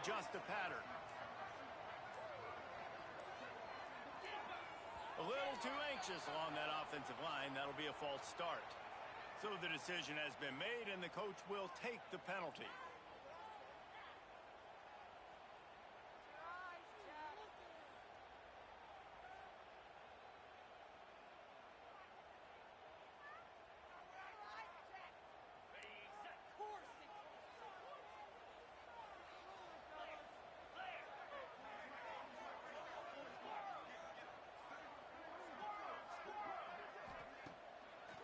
adjust the pattern. A little too anxious along that offensive line. That'll be a false start. So the decision has been made, and the coach will take the penalty.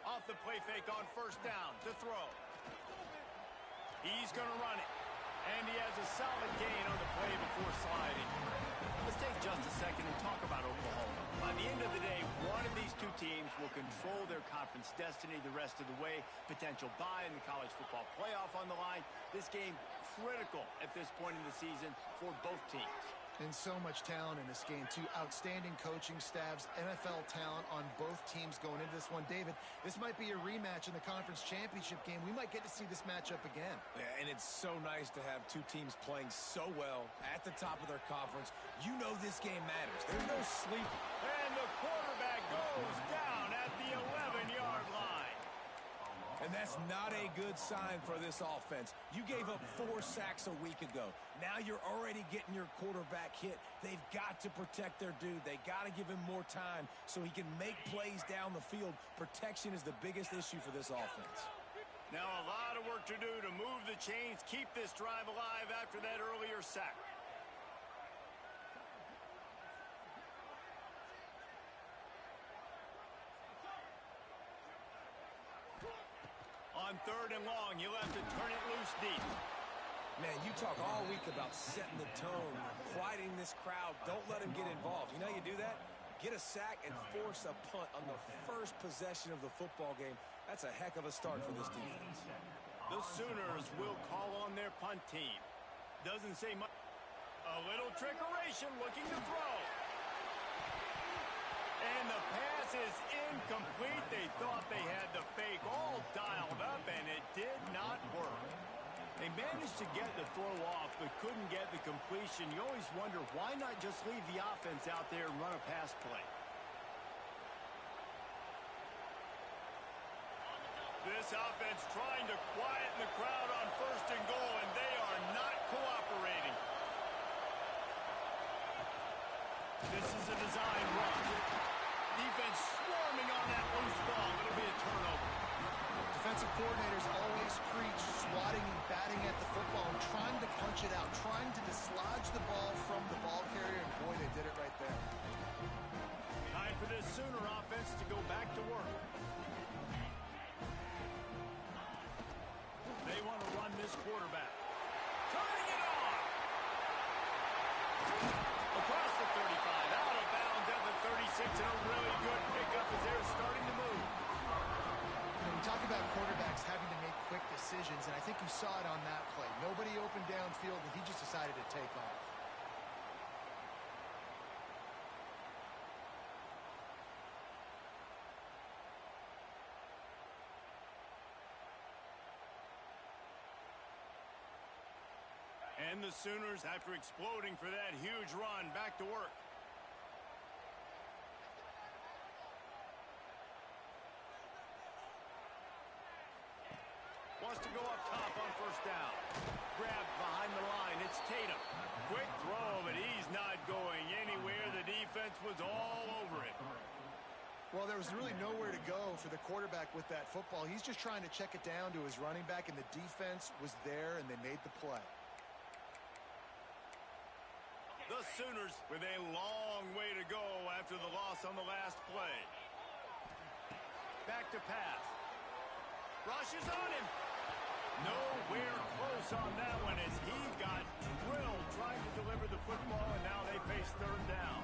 Off the play fake on first down to throw. He's going to run it. And he has a solid gain on the play before sliding. Let's take just a second and talk about Oklahoma. By the end of the day, one of these two teams will control their conference destiny the rest of the way. Potential bye in the college football playoff on the line. This game critical at this point in the season for both teams. And so much talent in this game, too. Outstanding coaching staffs, NFL talent on both teams going into this one. David, this might be a rematch in the conference championship game. We might get to see this matchup again. Yeah, and it's so nice to have two teams playing so well at the top of their conference. You know this game matters. There's no sleep. And the quarterback goes down at the 11-yard line. And that's not a good sign for this offense. You gave up 4 sacks a week ago. Now you're already getting your quarterback hit. They've got to protect their dude. They got to give him more time so he can make plays down the field. Protection is the biggest issue for this offense. Now a lot of work to do to move the chains, keep this drive alive after that earlier sack. On third and long, you'll have to turn it loose deep. Man, you talk all week about setting the tone, quieting this crowd. Don't let him get involved. You know how you do that? Get a sack and force a punt on the first possession of the football game. That's a heck of a start for this defense. The Sooners will call on their punt team. Doesn't say much. A little trickeration looking to throw. And the pass is incomplete. They thought they had the fake all dialed up, and it did not work. They managed to get the throw off, but couldn't get the completion. You always wonder, why not just leave the offense out there and run a pass play? This offense trying to quieten the crowd on first and goal, and they are not cooperating. This is a design run. Defense swarming on that loose ball. It'll be a turnover. Defensive coordinators always preach swatting and batting at the football and trying to punch it out, trying to dislodge the ball from the ball carrier, and boy, they did it right there. Time for this Sooner offense to go back to work. They want to run this quarterback. Turning it on! Across the 35, out of bounds at the 36, and a really good pickup as they're starting to move. You know, we talk about quarterbacks having to make quick decisions, and I think you saw it on that play. Nobody opened downfield, and he just decided to take off. And the Sooners, after exploding for that huge run, back to work. Wants to go up top on first down. Grabbed behind the line. It's Tatum. Quick throw, but he's not going anywhere. The defense was all over it. Well, there was really nowhere to go for the quarterback with that football. He's just trying to check it down to his running back, and the defense was there, and they made the play. The Sooners with a long way to go after the loss on the last play. Back to pass. Rushes on him. Nowhere close on that one as he got drilled trying to deliver the football, and now they face third down.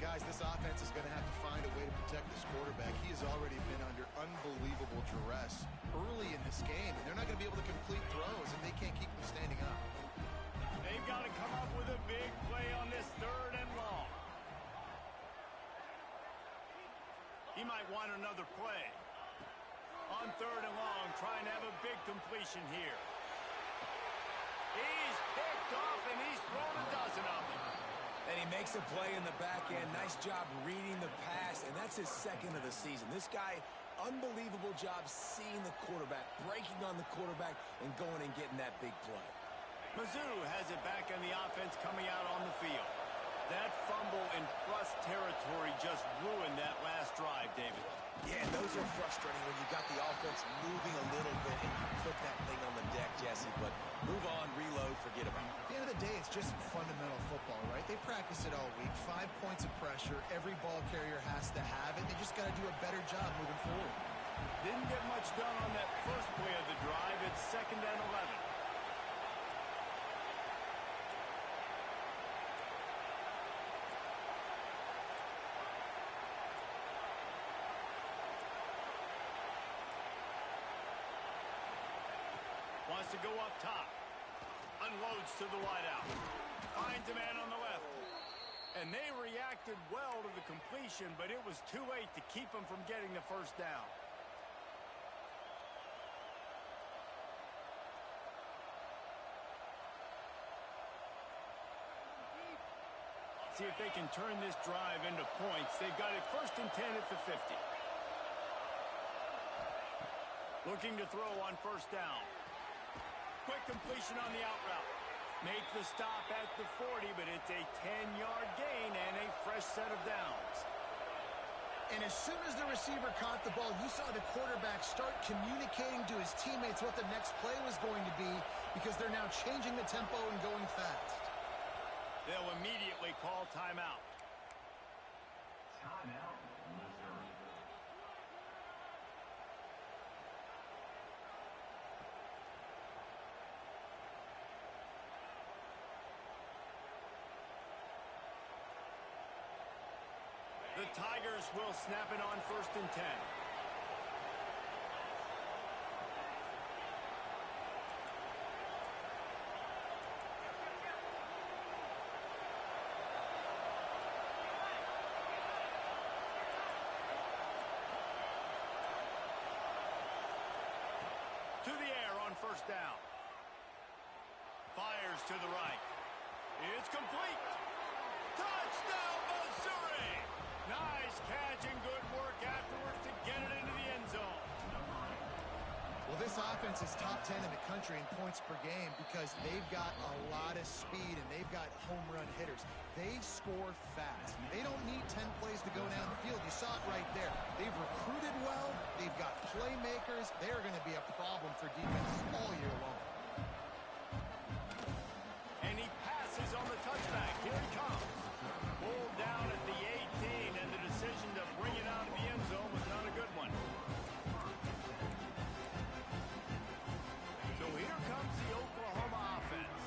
Guys, this offense is going to have to find a way to protect this quarterback. He has already been under unbelievable duress early in this game, and they're not going to be able to complete throws if they can't keep him standing up. They've got to come up with a big play on this third and long. He might want another play. On third and long, trying to have a big completion here. He's picked off, and he's thrown a dozen of them. And he makes a play in the back end. Nice job reading the pass, and that's his second of the season. This guy, unbelievable job seeing the quarterback, breaking on the quarterback, and going and getting that big play. Mizzou has it back on the offense coming out on the field. That fumble in plus territory just ruined that last drive, David. Yeah, those are frustrating when you got the offense moving a little bit and you put that thing on the deck, Jesse. But move on, reload, forget about it. At the end of the day, it's just fundamental football, right? They practice it all week. 5 points of pressure. Every ball carrier has to have it. They just got to do a better job moving forward. Didn't get much done on that first play of the drive. It's 2nd and 11. Wants to go up top. Unloads to the wideout. Finds a man on the left. And they reacted well to the completion, but it was too late to keep them from getting the first down. See if they can turn this drive into points. They've got it 1st and 10 at the 50. Looking to throw on 1st down. Quick completion on the out route. Make the stop at the 40, but it's a 10-yard gain and a fresh set of downs. And as soon as the receiver caught the ball, you saw the quarterback start communicating to his teammates what the next play was going to be because they're now changing the tempo and going fast. They'll immediately call timeout. Timeout, Missouri. The Tigers will snap it on 1st and 10. To the air on 1st down. Fires to the right. It's complete. Touchdown, Missouri! Nice catch and good work afterwards to get it into the end zone. Well, this offense is top 10 in the country in points per game because they've got a lot of speed and they've got home run hitters. They score fast. They don't need 10 plays to go down the field. You saw it right there. They've recruited well. They've got playmakers. They're going to be a problem for defenses all year long. And he passes on the touchback. Here he comes. Pulled down at the 18, and the decision to bring it out of the end zone was not a good one. So here comes the Oklahoma offense.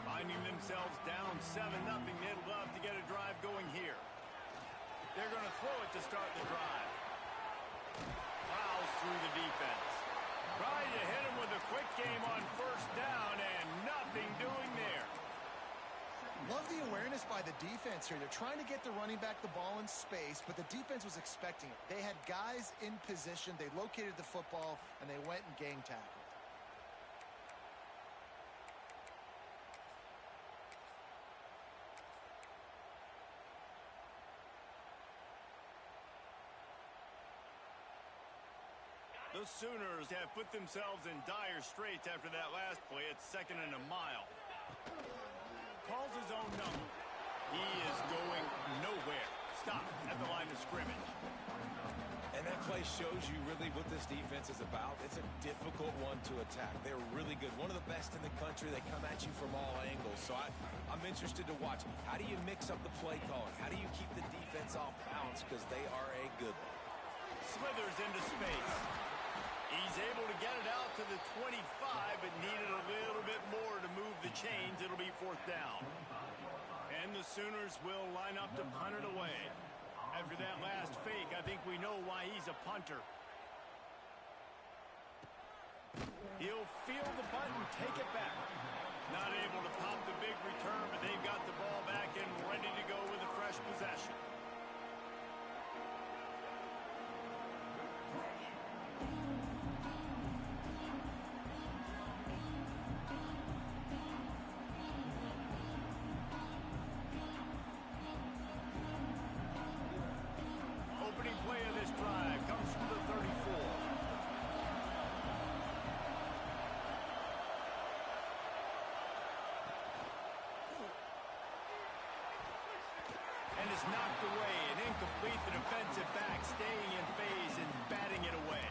Finding themselves down 7-0, they'd love to get a drive going here. They're going to throw it to start the drive. Plows through the defense. Trying to hit him with a quick game on 1st down, and nothing doing there. Love the awareness by the defense here. They're trying to get the running back the ball in space, but the defense was expecting it. They had guys in position. They located the football, and they went and gang tackled. The Sooners have put themselves in dire straits after that last play. It's 2nd and a mile. Calls his own number. He is going nowhere. Stop at the line of scrimmage. And that play shows you really what this defense is about. It's a difficult one to attack. They're really good. One of the best in the country. They come at you from all angles. So I'm interested to watch. How do you mix up the play calling? How do you keep the defense off balance? Because they are a good one. Slithers into space. He's able to get it out to the 25, but needed a little bit more to move the chains. It'll be 4th down. And the Sooners will line up to punt it away. After that last fake, I think we know why he's a punter. He'll field the punt and take it back. Not able to pop the big return, but they've got the ball back and ready to go with a fresh possession. is knocked away and incomplete. The defensive back staying in phase and batting it away.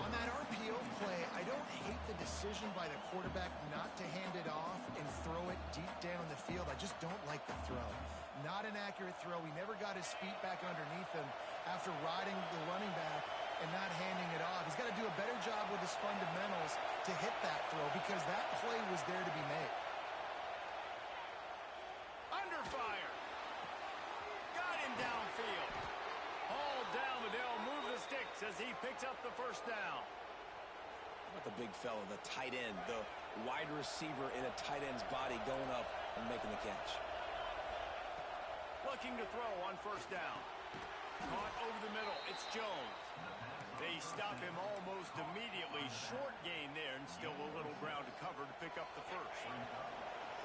On that RPO play, I don't hate the decision by the quarterback not to hand it off and throw it deep down the field. I just don't like the throw. Not an accurate throw. He never got his feet back underneath him after riding the running back and not handing it off. He's got to do a better job with his fundamentals to hit that throw because that play was there to be made. Under fire. Got him downfield. Hauled down, but they'll move the sticks as he picks up the first down. How about the big fella, the tight end, the wide receiver in a tight end's body going up and making the catch. Looking to throw on first down. Caught over the middle. It's Jones. They stop him almost immediately. Short gain there and still a little ground to cover to pick up the first.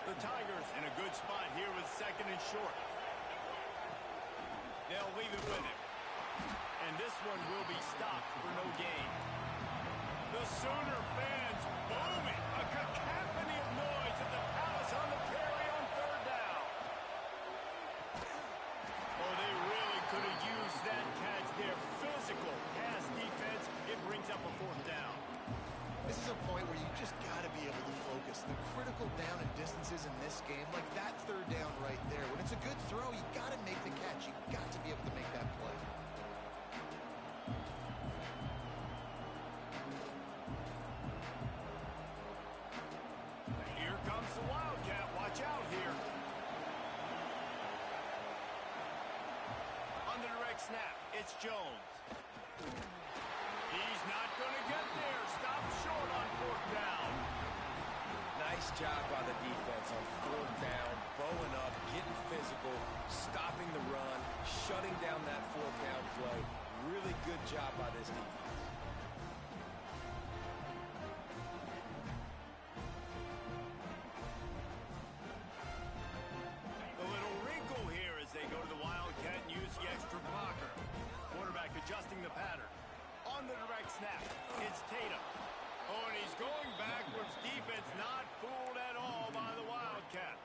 The Tigers in a good spot here with second and short. They'll leave it with him. And this one will be stopped for no gain. The Sooner fans booming. A cacophony of noise at the Palace on the Prairie on third down. Oh, they really could have used that catch there. Physical pass defense. It brings up a fourth down. This is a point where you just got to be able to focus. The critical down and distances in this game, like that third down right there. When it's a good throw, you got to make the catch. You got to be able to make that play. Here comes the Wildcat. Watch out here. On the direct snap, it's Jones. He's not going to get there. Stop short on fourth down. Nice job by the defense on fourth down, bowing up, getting physical, stopping the run, shutting down that fourth down play. Really good job by this defense. A little wrinkle here as they go to the Wildcat and use the extra blocker. Quarterback adjusting the pattern. On the direct snap, it's Tatum. Oh, and he's going backwards. Defense not fooled at all by the Wildcat.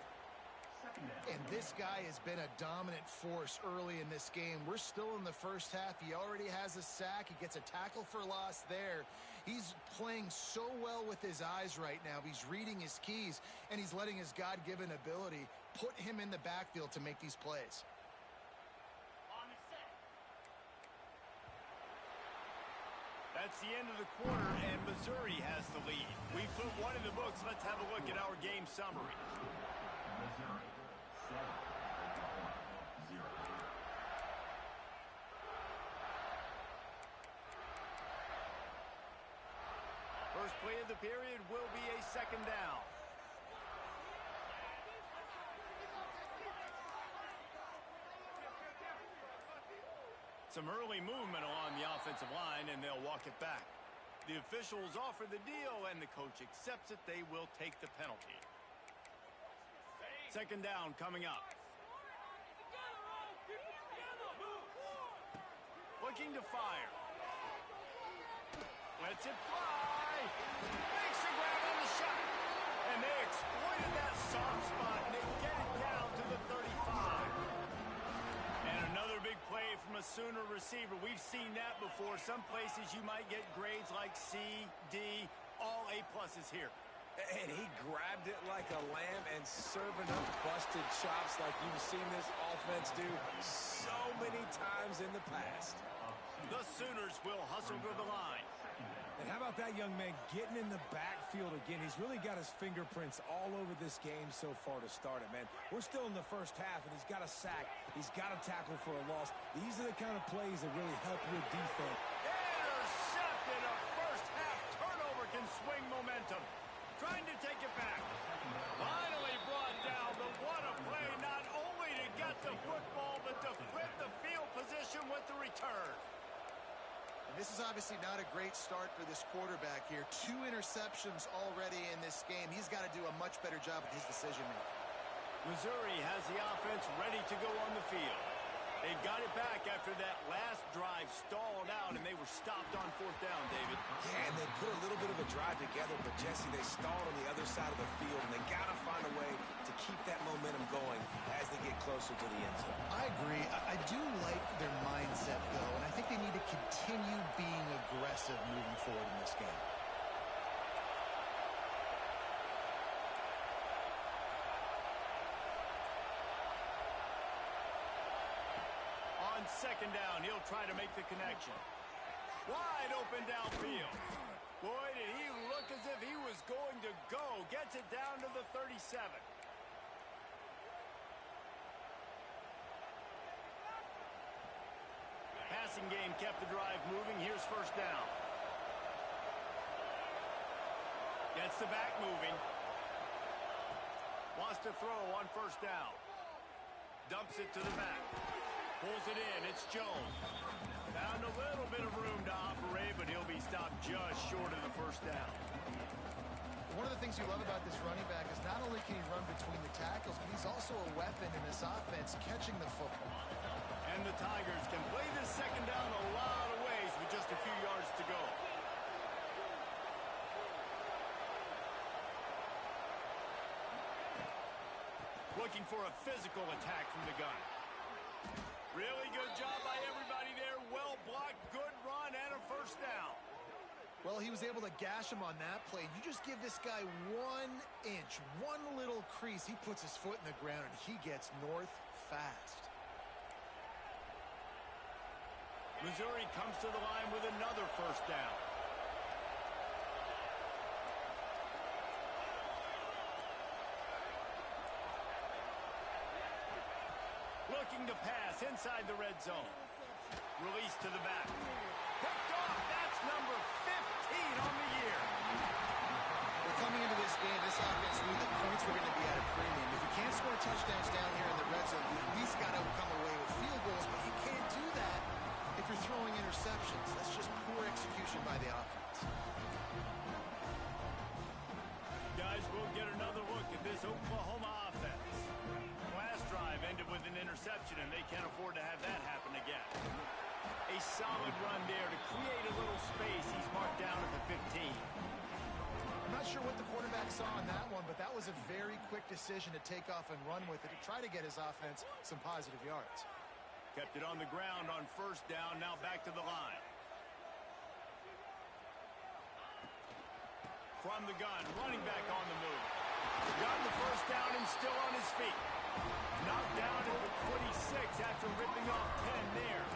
And this guy has been a dominant force early in this game. We're still in the first half. He already has a sack. He gets a tackle for loss there. He's playing so well with his eyes right now. He's reading his keys, and he's letting his God-given ability put him in the backfield to make these plays. That's the end of the quarter, and Missouri has the lead. We put one in the books. Let's have a look at our game summary. Missouri, 7-0. First play of the period will be a second down. Some early movement along the offensive line, and they'll walk it back. The officials offer the deal, and the coach accepts it. They will take the penalty. Second down coming up. Looking to fire. Lets it fly. Makes the grab on the shot. And they exploited that soft spot, and they get it down to the 35. And another big play from a Sooner receiver. We've seen that before. Some places you might get grades like C, D, all A-pluses here. And he grabbed it like a lamb and serving up busted chops like you've seen this offense do so many times in the past. The Sooners will hustle to the line. And how about that young man getting in the backfield again? He's really got his fingerprints all over this game so far to start it, man. We're still in the first half, and he's got a sack. He's got a tackle for a loss. These are the kind of plays that really help your defense. Intercepted. A first half turnover can swing momentum. Trying to take it back. Finally brought down, but what a play, not only to get the football, but to flip the field position with the return. And this is obviously not a great start for this quarterback here. 2 interceptions already in this game. He's got to do a much better job with his decision-making. Missouri has the offense ready to go on the field. They've got it back after that last drive stalled out, and they were stopped on fourth down, David. Yeah, and they put a little bit of a drive together, but, Jesse, they stalled on the other side of the field, and they got to find a way to keep that momentum going as they get closer to the end zone. I agree. I do like their mindset, though, and I think they need to continue being aggressive moving forward in this game. On second down, he'll try to make the connection. Wide open downfield. Boy, did he look as if he was going to go. Gets it down to the 37. Passing game kept the drive moving. Here's first down. Gets the back moving. Wants to throw on first down. Dumps it to the back. Pulls it in. It's Jones. Found a little bit of room to operate, but he'll be stopped just short of the first down. One of the things you love about this running back is not only can he run between the tackles, but he's also a weapon in this offense catching the football. And the Tigers can play this second down a lot of ways with just a few yards to go. Looking for a physical attack from the gun. Really good job by everybody there. Well blocked, good run, and a first down. Well, he was able to gash him on that play. You just give this guy 1 inch, one little crease. He puts his foot in the ground, and he gets north fast. Missouri comes to the line with another first down. Looking to pass inside the red zone. Release to the back. Picked off. That's number 15 on the year. Well, coming into this game, this offense knew that points were going to be at a premium. If you can't score touchdowns down here in the red zone, you at least got to come away with field goals, but you can't do that if you're throwing interceptions. That's just poor execution by the offense. Guys, we'll get another look at this Oklahoma offense. Last drive ended with an interception, and they can't afford to have that happen again. A solid run there to create a little space. He's marked down at the 15. I'm not sure what the quarterback saw on that one, but that was a very quick decision to take off and run with it to try to get his offense some positive yards. Kept it on the ground on first down. Now back to the line. From the gun, running back on the move. Got the first down and still on his feet. Knocked down at the 26 after ripping off 10 there.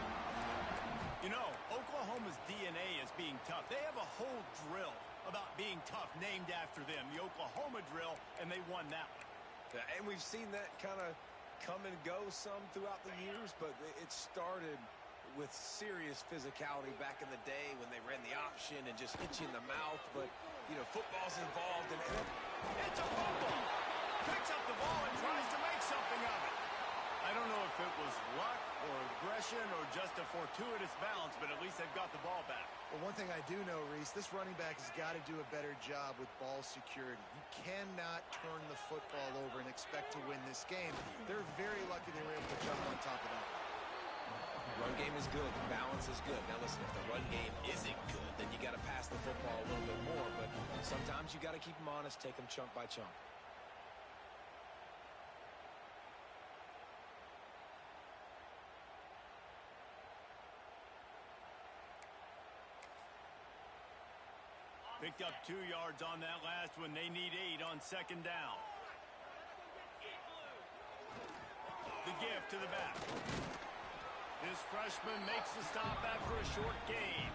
You know, Oklahoma's DNA is being tough. They have a whole drill about being tough named after them, the Oklahoma drill, and they won that one. Yeah, and we've seen that kind of come and go some throughout the years, but it started with serious physicality back in the day when they ran the option and just hit you in the mouth. But, you know, football's involved. And it's a fumble. Picks up the ball and tries to make something of it. I don't know if it was luck or aggression or just a fortuitous bounce, but at least they've got the ball back. Well, one thing I do know, Reese, this running back has got to do a better job with ball security. You cannot turn the football over and expect to win this game. They're very lucky they were able to jump on top of that. Run game is good. The balance is good. Now, listen, if the run game isn't good, then you got to pass the football a little bit more. But sometimes you got to keep them honest, take them chunk by chunk. Picked up 2 yards on that last one. They need 8 on second down. The give to the back. This freshman makes the stop after a short gain.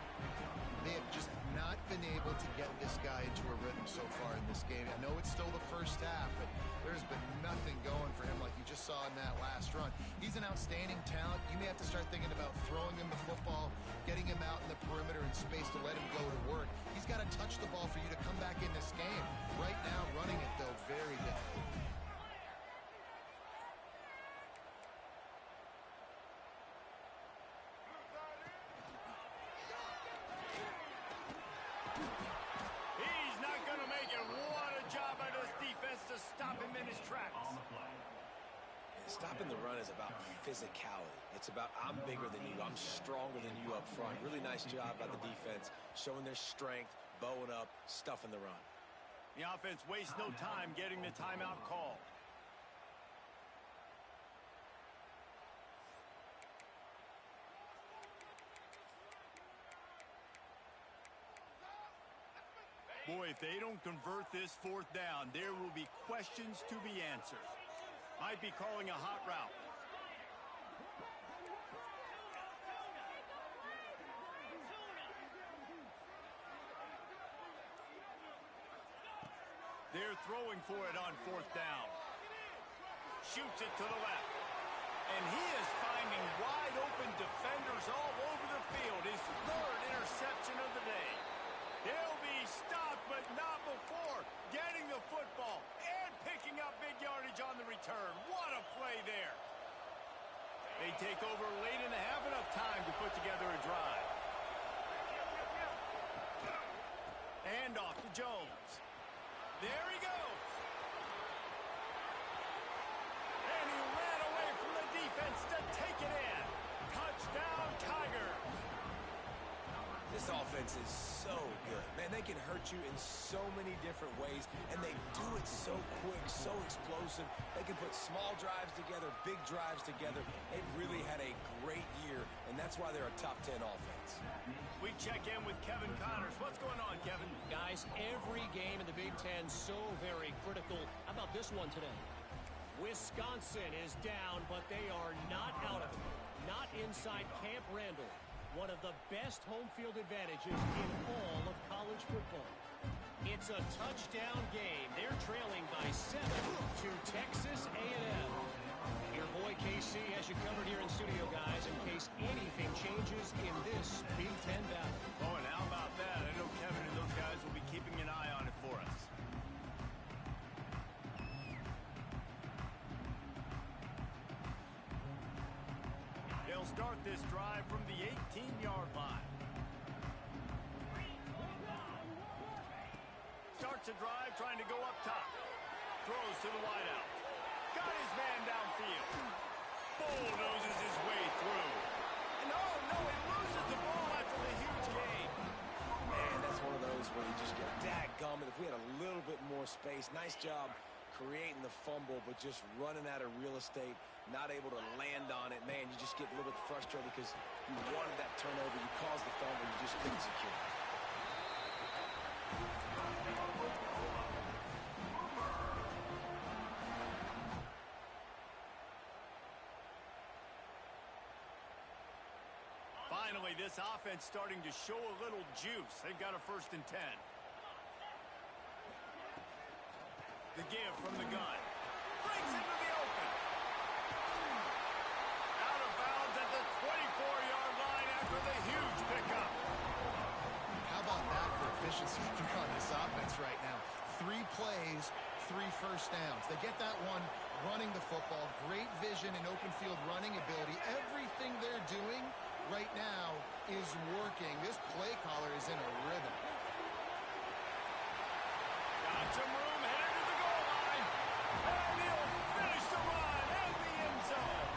They have just not been able to get this guy into a rhythm so far in this game. I know it's still the first half, but there's been nothing going for him like you just saw in that last run. He's an outstanding talent. You may have to start thinking about throwing him the football, getting him out in the perimeter in space to let him go to work. He's got to touch the ball for you to come back in this game. Right now, running it, though, very difficult. Stopping the run is about physicality. It's about I'm bigger than you. I'm stronger than you up front. Really nice job by the defense, showing their strength, bowing up, stuffing the run. The offense wastes no time getting the timeout call. Boy, if they don't convert this fourth down, there will be questions to be answered. Might be calling a hot route. They're throwing for it on fourth down. Shoots it to the left. And he is finding wide open defenders all over the field. His third interception of the day. He'll be stopped, but not before getting the football and picking up big yardage on the return. What a play there. They take over late in the half, enough time to put together a drive. And off to Jones. There he goes. And he ran away from the defense to take it in. Touchdown, Tigers. This offense is so good. Man, they can hurt you in so many different ways, and they do it so quick, so explosive. They can put small drives together, big drives together. They've really had a great year, and that's why they're a top 10 offense. We check in with Kevin Connors. What's going on, Kevin? Guys, every game in the Big Ten so very critical. How about this one today? Wisconsin is down, but they are not out of it. Not inside Camp Randall. One of the best home field advantages in all of college football. It's a touchdown game. They're trailing by 7 to Texas A&M. Your boy KC has you covered here in studio, guys, in case anything changes in this Big Ten battle. Oh, and how about that? I know Kevin and those guys will be keeping an eye on it for us. They'll start this drive from the 18-yard line. Starts a drive trying to go up top. Throws to the wideout. Got his man downfield. Bulldozes his way through. And oh no, he loses the ball after the huge gain. Man, that's one of those where you just get dadgummit. If we had a little bit more space, nice job creating the fumble, but just running out of real estate, not able to land on it. Man, you just get a little bit frustrated because you wanted that turnover. You caused the fumble. You just couldn't secure it. Finally, this offense starting to show a little juice. They've got a 1st and 10. The give from the gun. Breaks into the open. Out of bounds at the 24-yard line after the huge pickup. How about that for efficiency on this offense right now? 3 plays, 3 first downs. They get that one running the football. Great vision and open field running ability. Everything they're doing right now is working. This play caller is in a rhythm. Got some room, headed to the goal line. And he'll finish the run and the end zone.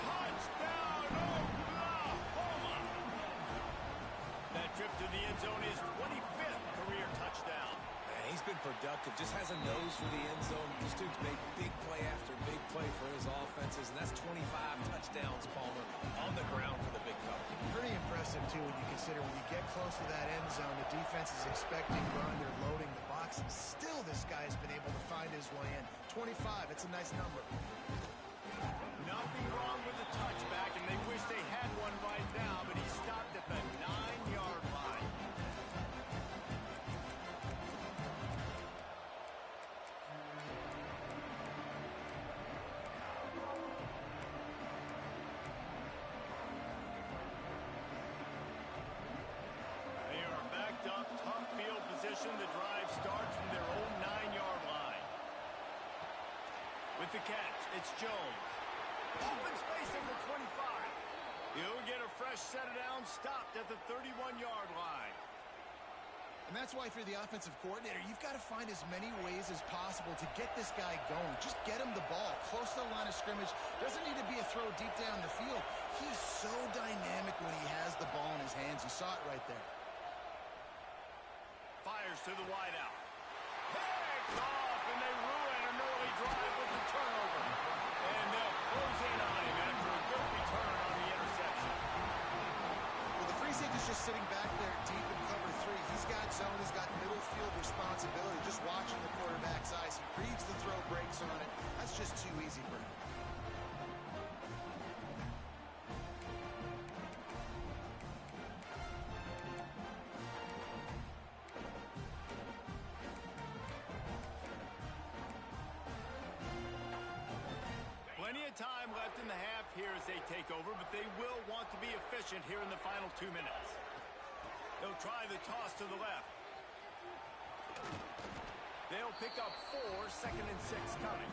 Touchdown, Oklahoma. That trip to the end zone is 25th career touchdown. Man, he's been productive. Just has a nose for the end zone. This dude's made big play after big play for his offenses, and that's 25 touchdowns, Palmer, on the ground for the big fella. Pretty impressive, too, when you consider when you get close to that end zone, the defense is expecting run, they're loading the box, and still this guy's been able to find his way in. 25, it's a nice number. Nothing wrong with the touchback, and they wish they had one right now, but he stopped at the 9-yard line. They are backed up, tough field position. The drive starts from their own 9-yard line. With the catch, it's Jones. Open space at the 25. He'll get a fresh set of downs, stopped at the 31-yard line. And And that's why if you're the offensive coordinator, you've got to find as many ways as possible to get this guy going. Just get him the ball close to the line of scrimmage. Doesn't need to be a throw deep down the field. He's so dynamic when he has the ball in his hands. You saw it right there. Fires to the wideout. Picked off, and they ruin an early drive with the turnover. And they'll close in on him after a good return on the interception. Well, the free safety's just sitting back there deep in cover 3. He's got zone. He's got middle field responsibility. Just watching the quarterback's eyes. He reads the throw, breaks on it. That's just too easy for him. Plenty of time left in the half here as they take over, but they will want to be efficient here in the final 2 minutes. They'll try the toss to the left. They'll pick up 4, 2nd and 6 coming.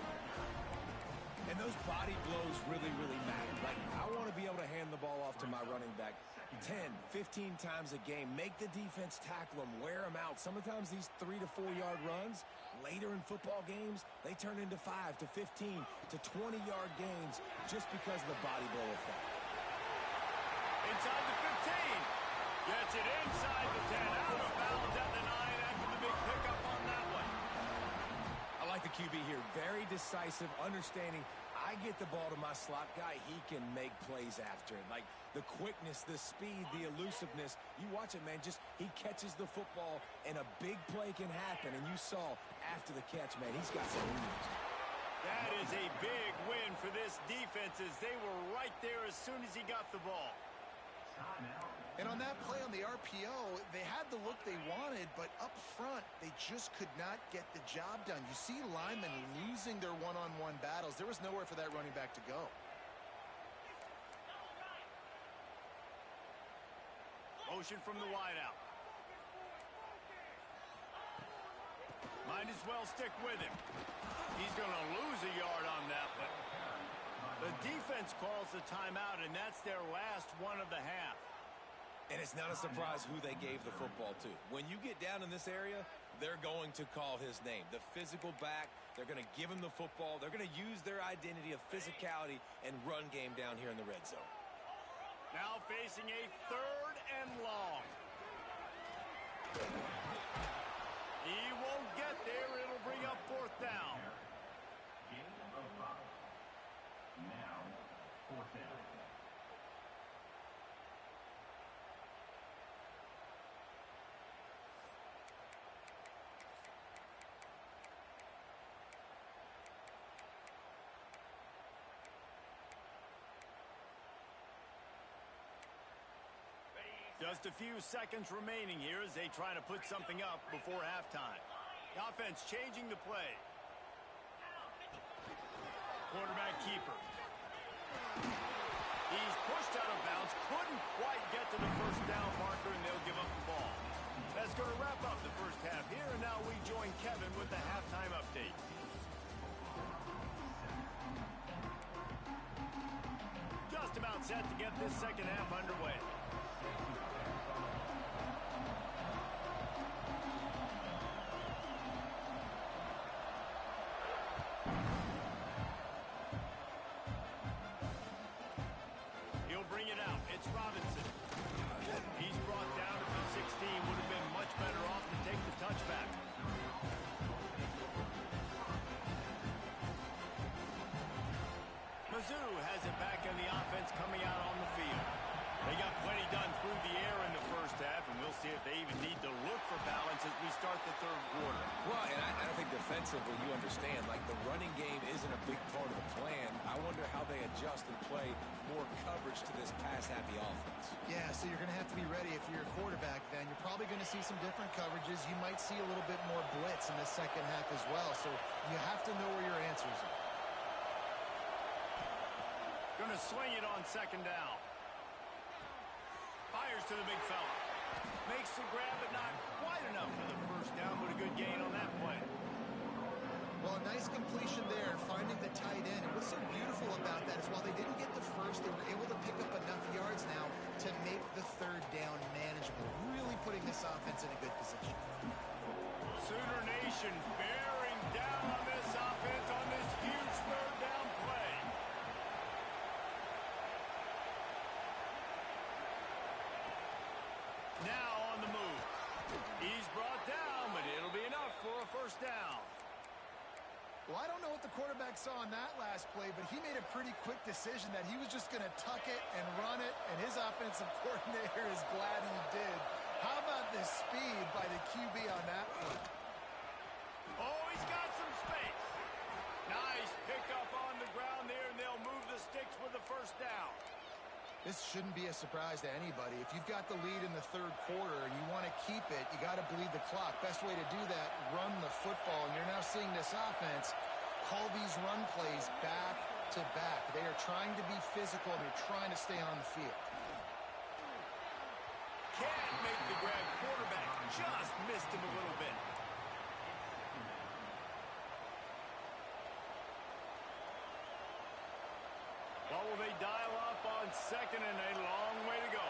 And those body blows really, really matter. Like, I want to be able to hand the ball off to my running back 10, 15 times a game. Make the defense tackle them, wear them out. Sometimes these 3 to 4 yard runs, later in football games, they turn into 5 to 15 to 20 yard gains just because of the body blow effect. Inside the 15. Gets it inside the 10. Out of bounds at the 9 after the big pickup on that one. I like the QB here. Very decisive, understanding I get the ball to my slot guy, he can make plays after it. Like the quickness, the speed, the elusiveness. You watch it, man. Just he catches the football, and a big play can happen. And you saw after the catch, man, he's got some moves. That is a big win for this defense as they were right there as soon as he got the ball. And on that play on the RPO, they had the look they wanted, but up front, they just could not get the job done. You see linemen losing their one-on-one battles. There was nowhere for that running back to go. Motion from the wideout. Might as well stick with him. He's going to lose a yard on that one. The defense calls the timeout, and that's their last one of the half. And it's not a surprise who they gave the football to. When you get down in this area, they're going to call his name. The physical back, they're going to give him the football. They're going to use their identity of physicality and run game down here in the red zone. Now facing a 3rd and long. He won't get there. It'll bring up 4th down. Gain of 5. Now, 4th down. Just a few seconds remaining here as they try to put something up before halftime. The offense changing the play. Quarterback keeper. He's pushed out of bounds. Couldn't quite get to the 1st down marker, and they'll give up the ball. That's going to wrap up the first half here, and now we join Kevin with the halftime update. Just about set to get this second half underway. He'll bring it out. It's Robinson. He's brought down to the 16. Would have been much better off to take the touchback. Mizzou has it back in the offense coming out on the field. They got plenty done through the air in the first half, and we'll see if they even need to look for balance as we start the 3rd quarter. Well, and I think defensively, you understand, like the running game isn't a big part of the plan. I wonder how they adjust and play more coverage to this pass-happy offense. Yeah, so you're going to have to be ready if you're a quarterback then. You're probably going to see some different coverages. You might see a little bit more blitz in the second half as well, so you have to know where your answers are. Going to swing it on 2nd down. Fires to the big fella. Makes the grab, but not quite enough for the 1st down, but a good gain on that play. Well, a nice completion there, finding the tight end. And what's so beautiful about that is while they didn't get the 1st, they were able to pick up enough yards now to make the 3rd down manageable, really putting this offense in a good position. He's brought down, but it'll be enough for a first down. Well, I don't know what the quarterback saw on that last play, but he made a pretty quick decision that he was just going to tuck it and run it, and his offensive coordinator is glad he did. How about the speed by the QB on that one? Oh, he's got some space. Nice pickup on the ground there, and they'll move the sticks with the first down. This shouldn't be a surprise to anybody. If you've got the lead in the third quarter and you want to keep it, you got to bleed the clock. Best way to do that, run the football. And you're now seeing this offense call these run plays back to back. They are trying to be physical, and they're trying to stay on the field. Can't make the grab. Quarterback just missed him a little bit. What will they dial up on second and a long way to go?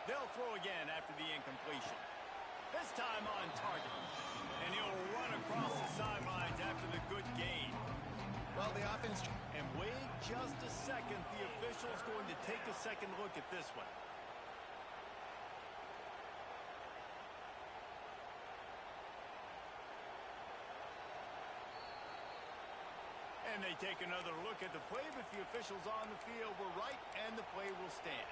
They'll throw again after the incompletion. This time on target. And he'll run across the sidelines after the good gain. Well, the offense... And wait just a second. The official's going to take a second look at this one. And they take another look at the play, but the officials on the field were right, and the play will stand.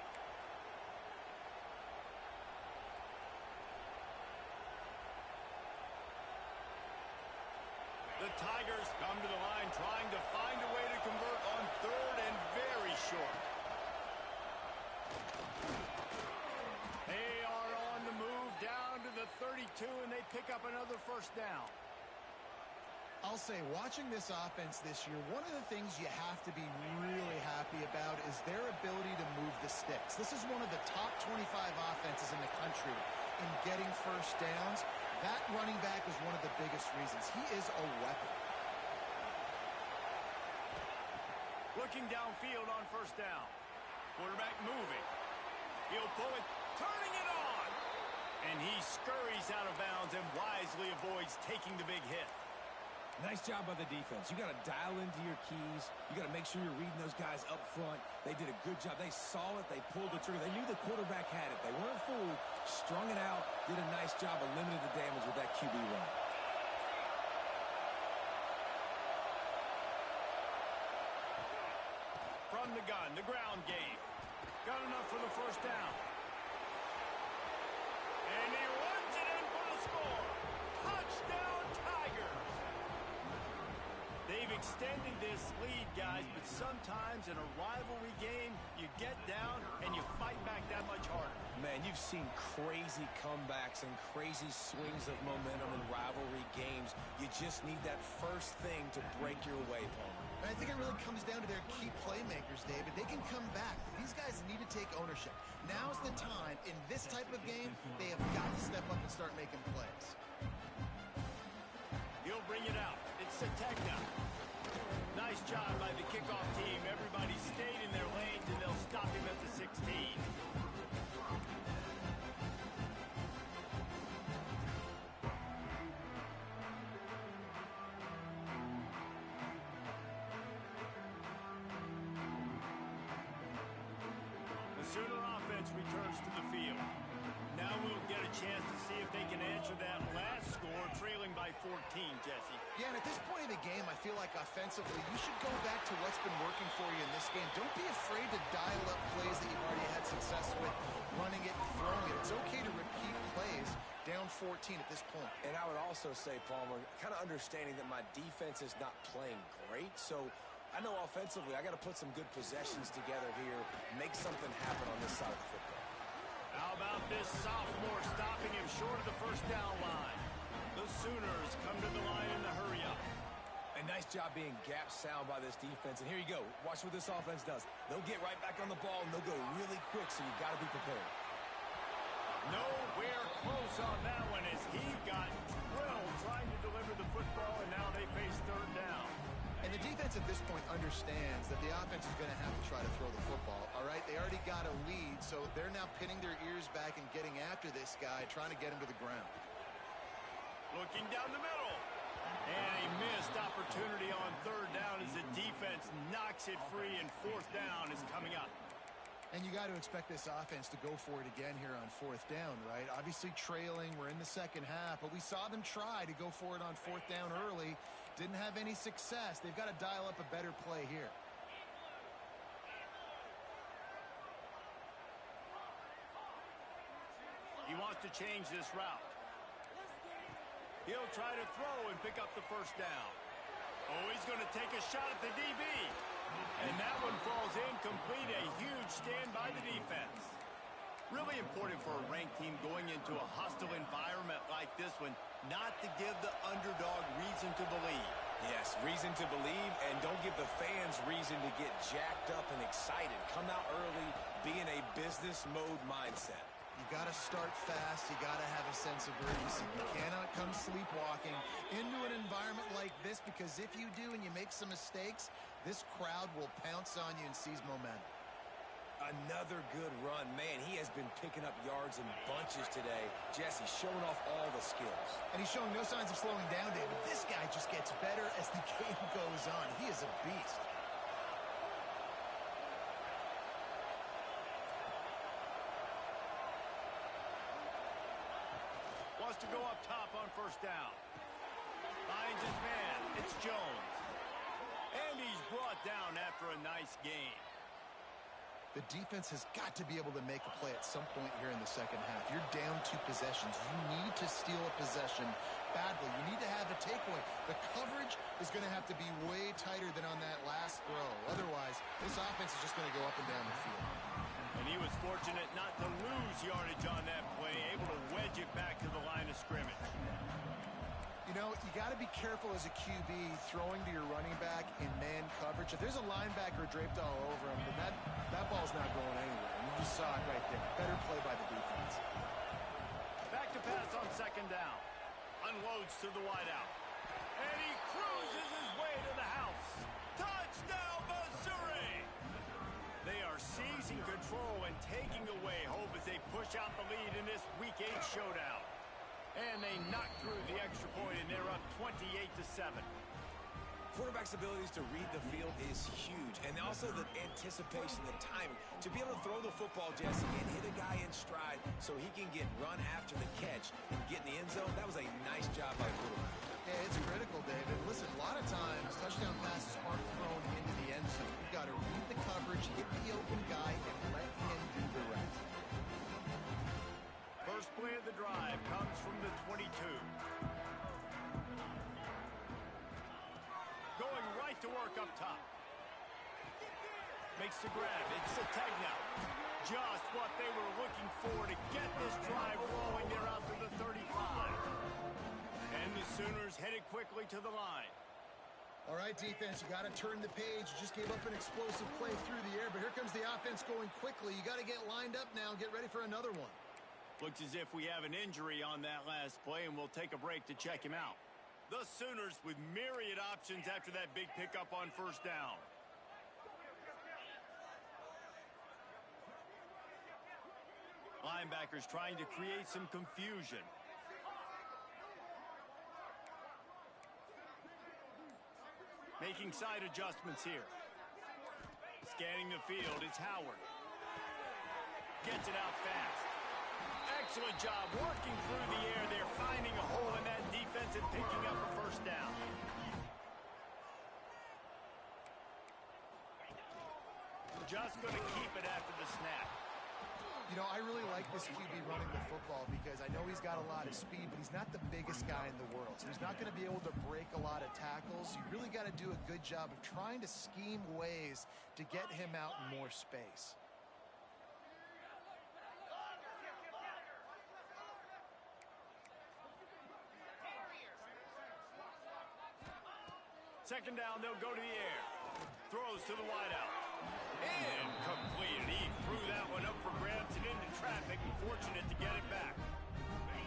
The Tigers come to the line trying to find a way to convert on third and very short. They are on the move down to the 32, and they pick up another first down. I'll say, watching this offense this year, one of the things you have to be really happy about is their ability to move the sticks. This is one of the top 25 offenses in the country in getting first downs. That running back is one of the biggest reasons. He is a weapon. Looking downfield on first down. Quarterback moving. He'll pull it, turning it on. And he scurries out of bounds and wisely avoids taking the big hit. Nice job by the defense. You got to dial into your keys. You got to make sure you're reading those guys up front. They did a good job. They saw it. They pulled the trigger. They knew the quarterback had it. They weren't fooled. Strung it out. Did a nice job of limiting the damage with that QB run. From the gun, the ground game. Got enough for the first down. And he runs it in for the score. Touchdown, Tigers. They've extended this lead, guys, but sometimes in a rivalry game, you get down and you fight back that much harder. Man, you've seen crazy comebacks and crazy swings of momentum in rivalry games. You just need that first thing to break your way, Palmer. And I think it really comes down to their key playmakers, David. They can come back. These guys need to take ownership. Now's the time. In this type of game, they have got to step up and start making plays. He'll bring it out. It's Sategna. Nice job by the kickoff team. Everybody stayed in their lanes, and they'll stop him at the 16. The Sooner offense returns to the field. Now we'll get a chance to see if they can answer that last score, trailing by 14, Jesse. Yeah, and at this point of the game, I feel like offensively, you should go back to what's been working for you in this game. Don't be afraid to dial up plays that you've already had success with, running it and throwing it. It's okay to repeat plays down 14 at this point. And I would also say, Palmer, kind of understanding that my defense is not playing great, so I know offensively I got to put some good possessions together here, make something happen on this side of the football. How about this sophomore stopping him short of the first down line? The Sooners come to the line in the hurry-up. A nice job being gap sound by this defense. And here you go. Watch what this offense does. They'll get right back on the ball, and they'll go really quick, so you got to be prepared. Nowhere close on that one as he got drilled trying to deliver the football, and now they face third down. And the defense at this point understands that the offense is going to have to try to throw the football, all right? They already got a lead, so they're now pinning their ears back and getting after this guy, trying to get him to the ground. Looking down the middle. And a missed opportunity on third down as the defense knocks it free, and fourth down is coming up. And you got to expect this offense to go for it again here on fourth down, right? Obviously trailing, we're in the second half, but we saw them try to go for it on fourth down early. Didn't have any success. They've got to dial up a better play here. He wants to change this route. He'll try to throw and pick up the first down. Oh, he's going to take a shot at the DB. And that one falls incomplete. A huge stand by the defense. Really important for a ranked team going into a hostile environment like this one, not to give the underdog reason to believe. Yes, reason to believe, and don't give the fans reason to get jacked up and excited. Come out early, be in a business mode mindset. You got to start fast. You got to have a sense of urgency. You cannot come sleepwalking into an environment like this, because if you do and you make some mistakes, this crowd will pounce on you and seize momentum. Another good run. Man, he has been picking up yards in bunches today. Jesse showing off all the skills. And he's showing no signs of slowing down, David. This guy just gets better as the game goes on. He is a beast. Wants to go up top on first down. Finds his man. It's Jones. And he's brought down after a nice gain. The defense has got to be able to make a play at some point here in the second half. You're down 2 possessions. You need to steal a possession badly. You need to have a takeaway. The coverage is going to have to be way tighter than on that last throw. Otherwise, this offense is just going to go up and down the field. And he was fortunate not to lose yardage on that play, able to wedge it back to the line of scrimmage. You know, you got to be careful as a QB throwing to your running back in man coverage. If there's a linebacker draped all over him, then that ball's not going anywhere. And you just saw it right there. Better play by the defense. Back to pass on second down. Unloads to the wideout. And he cruises his way to the house. Touchdown, Missouri! They are seizing control and taking away hope as they push out the lead in this Week 8 showdown. And they knock through the extra point, and they're up 28-7. Quarterback's abilities to read the field is huge, and also the anticipation, the timing. To be able to throw the football, Jesse, and hit a guy in stride so he can get run after the catch and get in the end zone, that was a nice job by quarterback. Yeah, it's critical, David. Listen, a lot of times touchdown passes aren't thrown into the end zone. You've got to read the coverage, hit the open guy, and let him do the rest. First play of the drive comes from the 22. Going right to work up top. Makes the grab. It's a tag now. Just what they were looking for to get this drive rolling. They're out to the 35. And the Sooners headed quickly to the line. All right, defense, you got to turn the page. You just gave up an explosive play through the air, but here comes the offense going quickly. You got to get lined up now and get ready for another one. Looks as if we have an injury on that last play, and we'll take a break to check him out. The Sooners with myriad options after that big pickup on first down. Linebackers trying to create some confusion. Making side adjustments here. Scanning the field, it's Howard. Gets it out fast. Excellent job working through the air. They're finding a hole in that defense and picking up a first down. Just going to keep it after the snap. You know, I really like this QB running the football because I know he's got a lot of speed, but he's not the biggest guy in the world. So he's not going to be able to break a lot of tackles. You really got to do a good job of trying to scheme ways to get him out in more space. Second down, they'll go to the air. Throws to the wideout. Incomplete. He threw that one up for grabs and into traffic. Fortunate to get it back.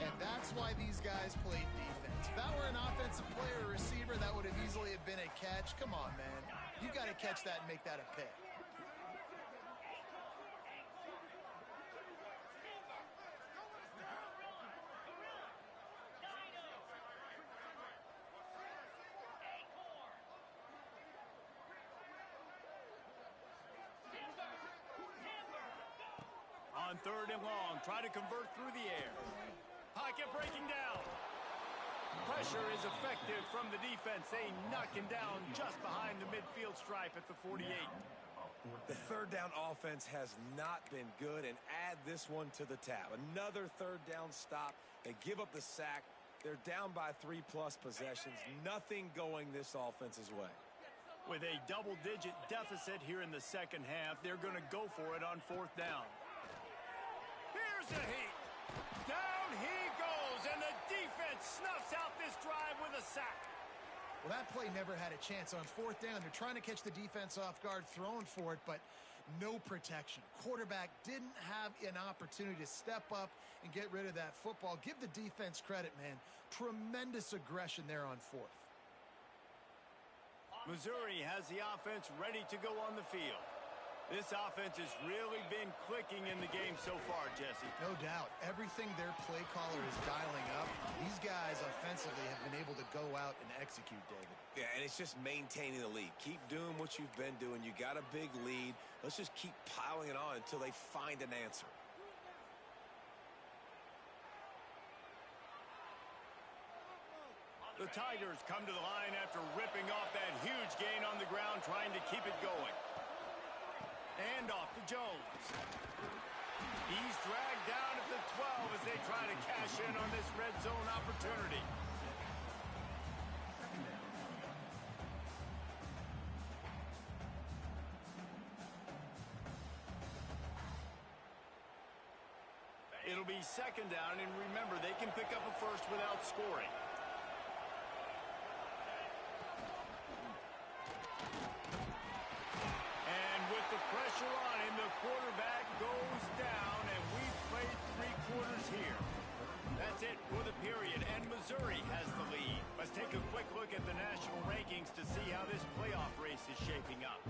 And that's That's why these guys played defense. If that were an offensive player or receiver, that would have easily have been a catch. Come on, man. You got to catch that and make that a pick. On 3rd and long, try to convert through the air. Pocket breaking down. Pressure is effective from the defense. They knock him down just behind the midfield stripe at the 48. The 3rd down offense has not been good, and add this one to the tab. Another 3rd down stop. They give up the sack. They're down by 3+ possessions. Nothing going this offense's way. With a double-digit deficit here in the second half, they're going to go for it on 4th down. Here's the heat. Down he goes, and the defense snuffs out this drive with a sack. Well, that play never had a chance. On 4th down, they're trying to catch the defense off guard, throwing for it, but no protection. Quarterback didn't have an opportunity to step up and get rid of that football. Give the defense credit, man. Tremendous aggression there on 4th. Missouri has the offense ready to go on the field. This offense has really been clicking in the game so far, Jesse. No doubt. Everything their play caller is dialing up, these guys offensively have been able to go out and execute, David. Yeah, and it's just maintaining the lead. Keep doing what you've been doing. You got a big lead. Let's just keep piling it on until they find an answer. The Tigers come to the line after ripping off that huge gain on the ground, trying to keep it going. And off to Jones. He's dragged down at the 12 as they try to cash in on this red zone opportunity. It'll be 2nd down, and remember, they can pick up a first without scoring. Pressure on him, the quarterback goes down, and we've played 3 quarters here. That's it for the period, and Missouri has the lead. Let's take a quick look at the national rankings to see how this playoff race is shaping up.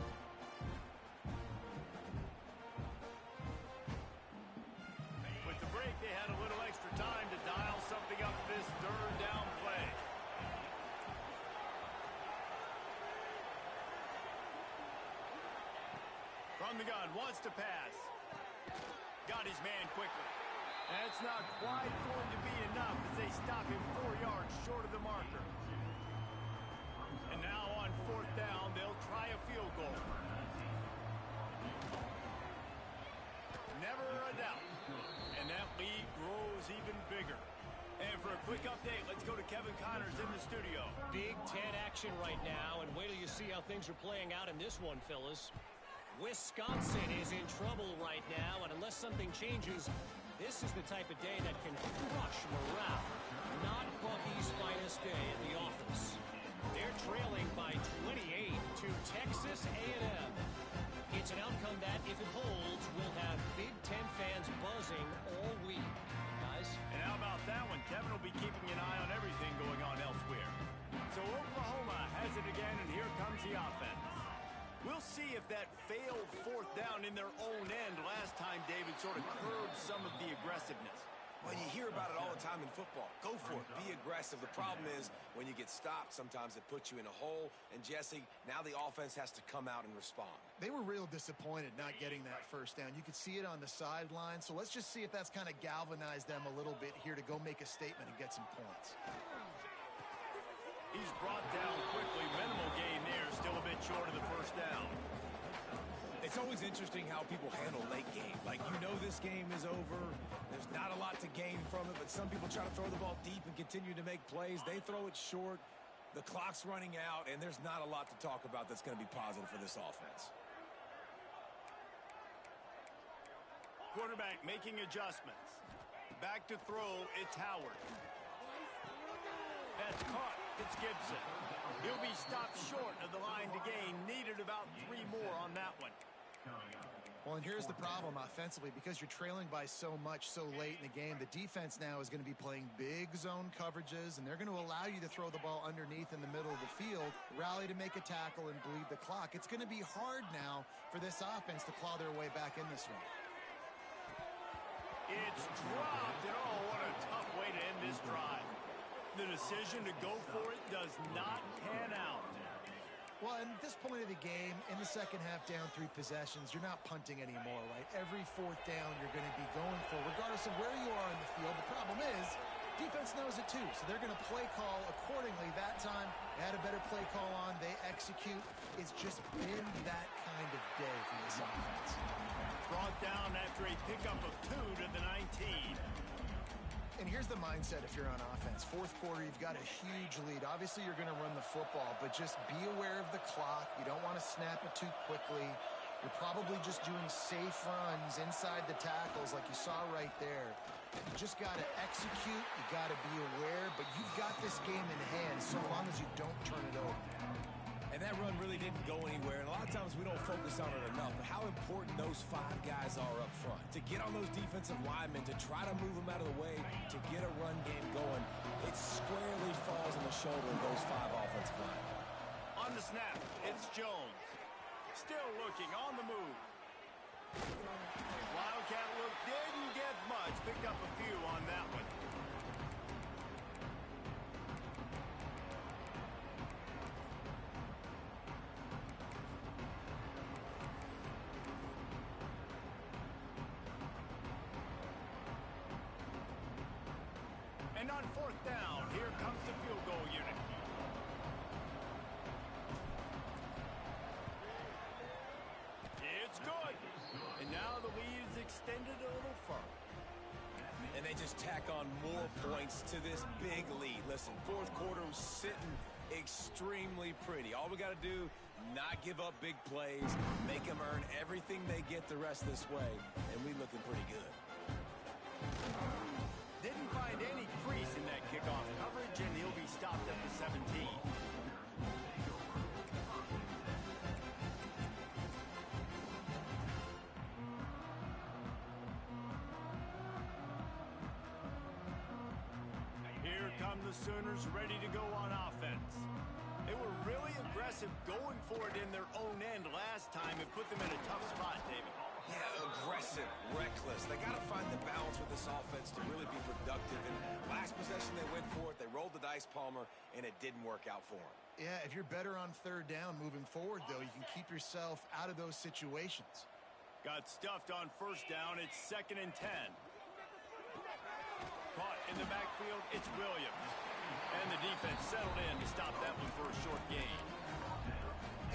With the break, they had a little extra time to dial something up this 3rd down play. From the gun, wants to pass. Got his man quickly. That's not quite going to be enough as they stop him 4 yards short of the marker. And now on 4th down, they'll try a field goal. Never a doubt. And that lead grows even bigger. And for a quick update, let's go to Kevin Connors in the studio. Big Ten action right now, and wait till you see how things are playing out in this one, fellas. Wisconsin is in trouble right now, and unless something changes, this is the type of day that can crush morale. Not Bucky's finest day at the office. They're trailing by 28 to Texas A&M. It's an outcome that, if it holds, will have Big Ten fans buzzing all week. Guys? And how about that one? Kevin will be keeping an eye on everything going on elsewhere. So Oklahoma has it again, and here comes the offense. We'll see if that failed 4th down in their own end last time, David, sort of curbed some of the aggressiveness. Well, you hear about it all the time in football. Go for it. Be aggressive. The problem is when you get stopped, sometimes it puts you in a hole. And, Jesse, now the offense has to come out and respond. They were real disappointed not getting that 1st down. You could see it on the sideline. So let's just see if that's kind of galvanized them a little bit here to go make a statement and get some points. He's brought down quickly. Minimal gain there. Still a bit short of the 1st down. It's always interesting how people handle late game. Like, you know this game is over. There's not a lot to gain from it, but some people try to throw the ball deep and continue to make plays. They throw it short. The clock's running out, and there's not a lot to talk about that's going to be positive for this offense. Quarterback making adjustments. Back to throw, it's Howard. That's caught. It's Gibson. He'll be stopped short of the line to gain. Needed about 3 more on that one. Well, Well, and here's the problem offensively. Because you're trailing by so much so late in the game, the defense now is going to be playing big zone coverages, and they're going to allow you to throw the ball underneath in the middle of the field, rally to make a tackle, and bleed the clock. It's going to be hard now for this offense to claw their way back in this one. It's dropped, and oh, what a tough way to end this drive. The decision to go for it does not pan out. Well, at this point of the game, in the second half, down 3 possessions, you're not punting anymore, right? Every fourth down you're going to be going for, regardless of where you are in the field. The problem is, defense knows it too, so they're going to play call accordingly. That time, they had a better play call on. They execute. It's just been that kind of day for this offense. Brought down after a pickup of 2 to the 19. And here's the mindset if you're on offense. Fourth quarter, you've got a huge lead. Obviously, you're going to run the football, but just be aware of the clock. You don't want to snap it too quickly. You're probably just doing safe runs inside the tackles like you saw right there. You just got to execute. You got to be aware, but you've got this game in hand so long as you don't turn it over. And that run really didn't go anywhere, and a lot of times we don't focus on it enough, but how important those 5 guys are up front. To get on those defensive linemen, to try to move them out of the way, to get a run game going, it squarely falls on the shoulder of those 5 offensive linemen. On the snap, it's Jones. Still looking, on the move. Wildcat look didn't get much. Picked up a few on that one. And on fourth down, here comes the field goal unit. It's good. And now the lead is extended a little further. And they just tack on more points to this big lead. Listen, fourth quarter was sitting extremely pretty. All we got to do, not give up big plays, make them earn everything they get the rest of this way, and we looking pretty good. Didn't find any crease in that kickoff coverage, and he'll be stopped at the 17. Here come the Sooners ready to go on offense. They were really aggressive going for it in their own end last time and put them in a tough spot, David. Yeah, aggressive, reckless. They got to find the balance with this offense to really be productive. And last possession, they went for it. They rolled the dice, Palmer, and it didn't work out for them. Yeah, if you're better on third down moving forward, though, you can keep yourself out of those situations. Got stuffed on first down. It's 2nd and 10. Caught in the backfield, it's Williams. And the defense settled in to stop that one for a short gain.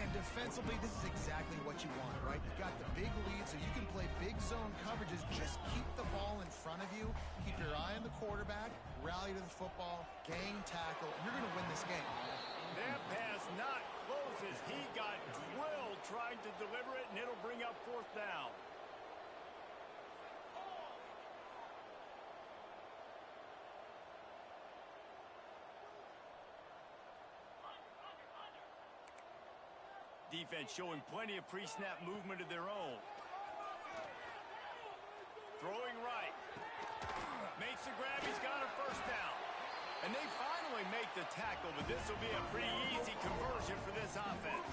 And defensively, this is exactly what you want, right? You've got the big lead, so you can play big zone coverages. Just keep the ball in front of you. Keep your eye on the quarterback. Rally to the football. Gang tackle. You're going to win this game. That pass not close as he got drilled trying to deliver it, and it'll bring up fourth down. Defense showing plenty of pre-snap movement of their own. Throwing right. Makes the grab. He's got a first down. And they finally make the tackle, but this will be a pretty easy conversion for this offense.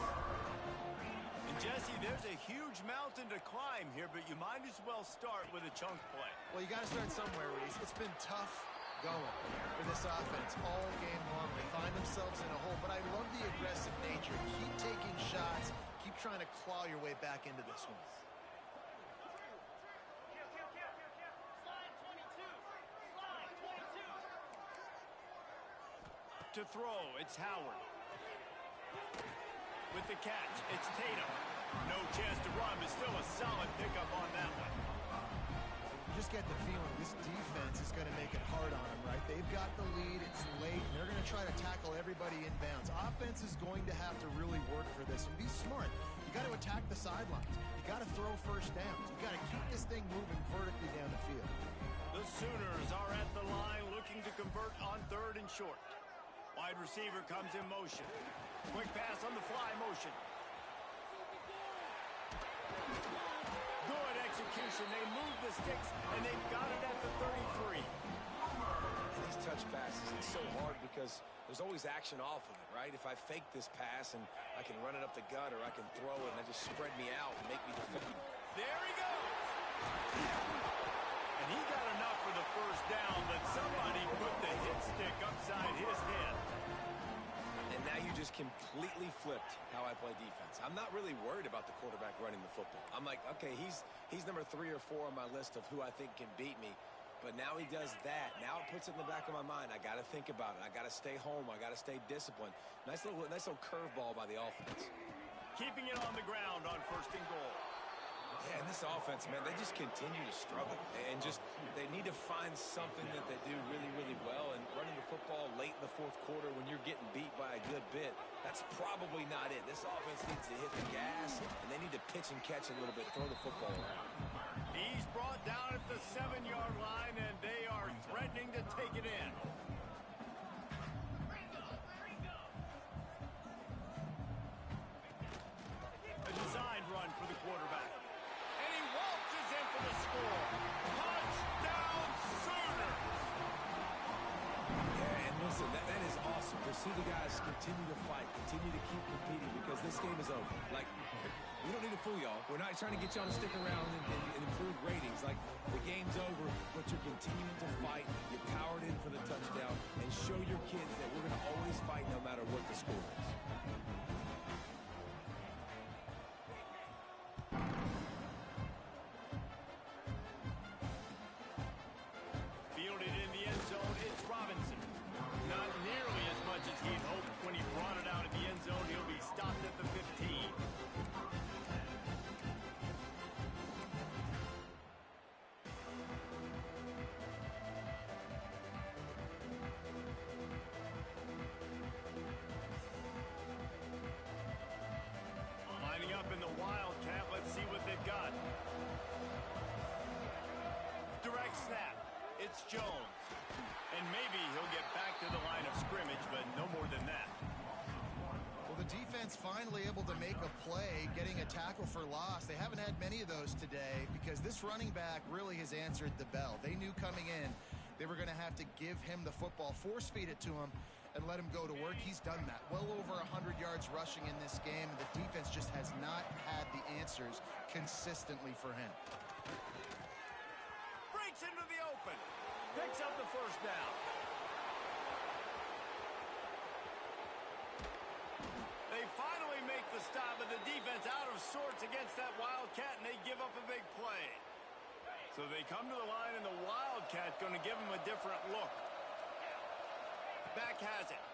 And Jesse, there's a huge mountain to climb here, but you might as well start with a chunk play. Well, you got to start somewhere, Reese. It's been tough going for this offense all game long. They find themselves in a hole, but I love the aggressive nature. Keep taking shots. Keep trying to claw your way back into this one. To throw, it's Howard. With the catch, it's Tatum. No chance to run, but still a solid pickup on that one. You just get the feeling this defense is going to make it hard on them, right? They've got the lead. It's late, and they're going to try to tackle everybody inbounds. Offense is going to have to really work for this and be smart. You got to attack the sidelines. You got to throw first downs. You got to keep this thing moving vertically down the field. The Sooners are at the line looking to convert on 3rd and short. Wide receiver comes in motion. Quick pass on the fly motion. Good formation. They move the sticks, and they've got it at the 33. These touch passes, it's so hard because there's always action off of it, right? If I fake this pass and I can run it up the gut or I can throw it and I just spread me out and make me defend. There he goes. And he got enough for the first down, but somebody put the hit stick upside his head. And now you just completely flipped how I play defense. I'm not really worried about the quarterback running the football. I'm like, okay, he's number 3 or 4 on my list of who I think can beat me. But now he does that. Now it puts it in the back of my mind. I got to think about it. I got to stay home. I got to stay disciplined. Nice little curveball by the offense. Keeping it on the ground on 1st and goal. Yeah, and this offense, man, they just continue to struggle. And they need to find something that they do really, really well. And running the football late in the 4th quarter when you're getting beat by a good bit, that's probably not it. This offense needs to hit the gas, and they need to pitch and catch a little bit, throw the football around. He's brought down at the 7-yard line, and they are threatening to take it in. A designed run for the quarterback. And he waltzes in for the score. Touchdown, Sooners! Yeah, and listen, that is awesome to see the guys continue to fight, continue to keep competing because this game is over. Like, we don't need to fool y'all. We're not trying to get y'all to stick around and improve ratings. Like, the game's over, but you're continuing to fight. You powered in for the touchdown and show your kids that we're going to always fight no matter what the score is. Fielded in the end zone, it's Robinson. Not nearly as much as he'd hoped when he brought it out of the end zone. He'll be stopped at the 15. Lining up in the Wildcat, let's see what they've got. Direct snap. It's Jones. And maybe he'll get back to the line of scrimmage, but no more than that. Well, the defense finally able to make a play, getting a tackle for loss. They haven't had many of those today because this running back really has answered the bell. They knew coming in they were going to have to give him the football, force feed it to him, and let him go to work. He's done that. Well over 100 yards rushing in this game, and the defense just has not had the answers consistently for him. Breaks into the open. Picks up the first down. They finally make the stop, but the defense out of sorts against that Wildcat, and they give up a big play. So they come to the line, and the Wildcat going to give them a different look. Back has it.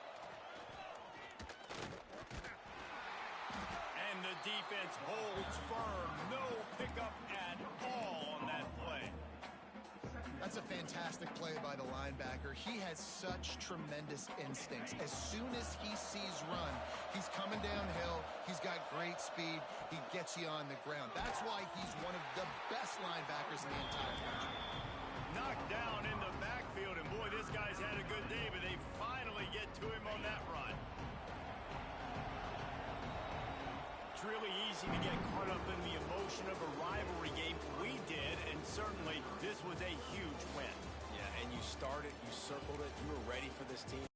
And the defense holds firm. No pickup at all on that play. That's a fantastic play by the linebacker. He has such tremendous instincts. As soon as he sees run, he's coming downhill. He's got great speed. He gets you on the ground. That's why he's one of the best linebackers in the entire country. Knocked down in the backfield, and boy, this guy's had a good day, but they finally get to him on that run. It's really easy to get caught up in the emotion of a rivalry game. We did, and certainly this was a huge win. Yeah, and you started, you circled it, you were ready for this team.